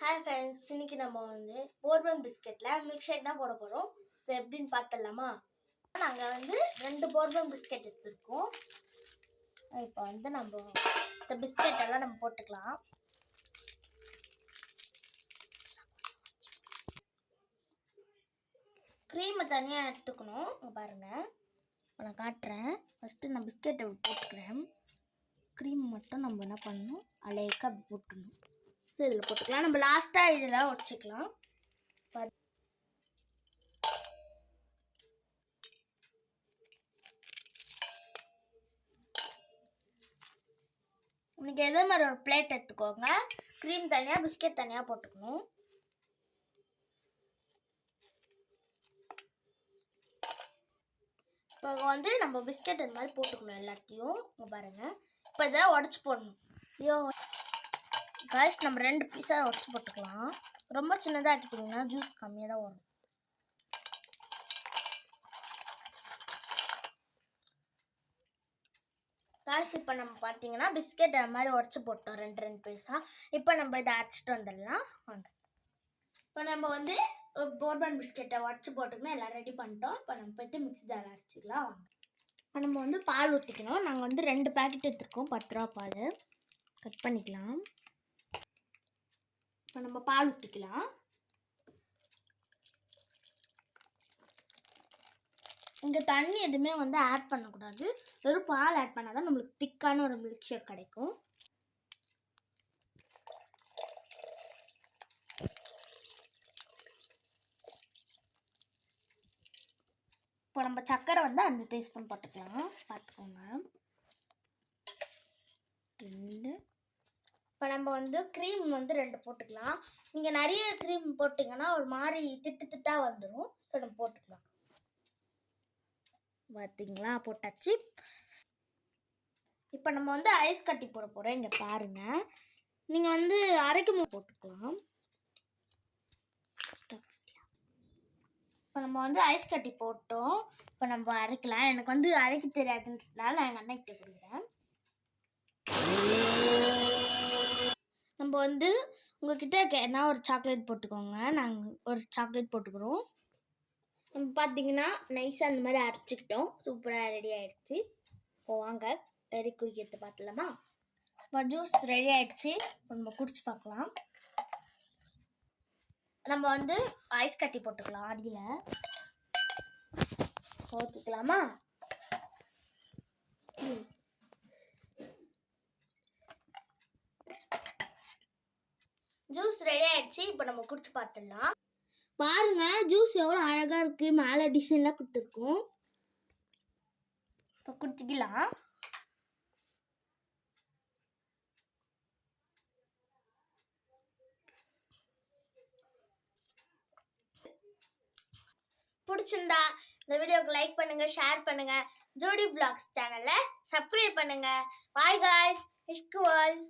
Hi friends, இன்னைக்கு நம்ம வந்து போர்பன் பிஸ்கெட்டில் மில்க் ஷேக் தான் போட போகிறோம். ஸோ எப்படின்னு பார்த்துடலாமா? நாங்கள் வந்து 2 போர்பன் பிஸ்கெட் எடுத்துருக்கோம். இப்போ வந்து நம்ம இந்த பிஸ்கெட் எல்லாம் நம்ம போட்டுக்கலாம். க்ரீமை தனியாக எடுத்துக்கணும். இங்கே பாருங்கள், நான் காட்டுறேன். ஃபஸ்ட்டு நான் பிஸ்கெட்டை போட்டுக்கிறேன். க்ரீம் மட்டும் நம்ம என்ன பண்ணணும், அலையக்க அப்படி போட்டுக்கணும். ஸோ இதில் போட்டுக்கலாம். நம்ம லாஸ்ட்டாக இதில் உடச்சிக்கலாம். உங்களுக்கு எதே மாதிரி ஒரு பிளேட் எடுத்துக்கோங்க. க்ரீம் தனியாக, பிஸ்கெட் தனியாக போட்டுக்கணும். இப்போ வந்து நம்ம பிஸ்கெட் இந்த மாதிரி போட்டுக்கணும் எல்லாத்தையும். இங்கே பாருங்கள், இப்போ இதை உடச்சி போடணும். ஐயோ காய்ஸ், நம்ம 2 பீஸாக உடச்சி போட்டுக்கலாம். ரொம்ப சின்னதாக ஆக்கிட்டிங்கன்னா ஜூஸ் கம்மியாக தான் வரும். காய்ஸ், இப்போ நம்ம பார்த்தீங்கன்னா பிஸ்கெட் அது மாதிரி உடச்சி போட்டோம் 2 பீஸாக. இப்போ நம்ம இதை அரைச்சிட்டு வந்துடலாம் வாங்க. இப்போ நம்ம வந்து போர்பன் பிஸ்கெட்டை உடச்சி போட்டுக்கணும், எல்லாம் ரெடி பண்ணிட்டோம். இப்போ நம்ம போய்ட்டு மிக்ஸி ஜார் அரைச்சிக்கலாம் வாங்க. இப்போ நம்ம வந்து பால் ஊற்றிக்கணும். நாங்கள் வந்து 2 பேக்கெட் எடுத்துருக்கோம், 10 ரூபா பால். கட் பண்ணிக்கலாம். இப்போ நம்ம பால் ஊற்றிக்கலாம். இங்கே தண்ணி எதுவுமே வந்து ஆட் பண்ணக்கூடாது, வெறும் பால் ஆட் பண்ணால் தான் நம்மளுக்கு திக்கான ஒரு மில்க் ஷேக் கிடைக்கும். இப்போ நம்ம சர்க்கரை வந்து 5 டீஸ்பூன் போட்டுக்கலாம், பார்த்துக்கோங்க. 2. இப்போ நம்ம வந்து க்ரீம் வந்து 2 போட்டுக்கலாம். நீங்கள் நிறைய க்ரீம் போட்டிங்கன்னா ஒரு மாதிரி திட்டு திட்டாக வந்துடும். ஸோ நம்ம போட்டுக்கலாம். பார்த்தீங்களா, போட்டாச்சு. இப்போ நம்ம வந்து ஐஸ் கட்டி போட போகிறோம். இங்கே பாருங்கள், நீங்கள் வந்து அரைக்கும் போட்டுக்கலாம். இப்போ நம்ம வந்து ஐஸ் கட்டி போட்டோம். இப்போ நம்ம அரைக்கலாம். எனக்கு வந்து அரைக்க தெரியாதுன்றதுனால நான் எங்கள் அண்ணன்கிட்ட கொடுக்குறேன். நம்ம வந்து உங்ககிட்ட என்ன ஒரு சாக்லேட் போட்டுக்கோங்க. நாங்கள் ஒரு சாக்லேட் போட்டுக்கிறோம். நம்ம பார்த்தீங்கன்னா நைஸாக அந்த மாதிரி அரைச்சிக்கிட்டோம். சூப்பராக ரெடி ஆகிடுச்சு. இப்போ வாங்க ரெடி குடிக்கிறது பார்த்துலாமா? இப்போ ஜூஸ் ரெடி ஆகிடுச்சு. நம்ம குடிச்சு பார்க்கலாம். நம்ம வந்து ஐஸ் கட்டி போட்டுக்கலாம். அடியில் ஊற்றிக்கலாமா? ஜூஸ் ரெடி ஆயிடுச்சு. இப்போ நம்ம குடிச்சு பார்த்துடலாம். பாருங்க, ஜூஸ் எவ்வளோ அழகாக இருக்குது. மேலே டிசைன்லாம் கொடுத்துருக்கோம். இப்போ குடிச்சிக்கலாம். பிடிச்சிருந்தா இந்த வீடியோக்கு லைக் பண்ணுங்க, ஷேர் பண்ணுங்க. ஜோடி பிளாக்ஸ் சேனலை சப்ஸ்கிரைப் பண்ணுங்க. Bye guys, இஷ்குவால்.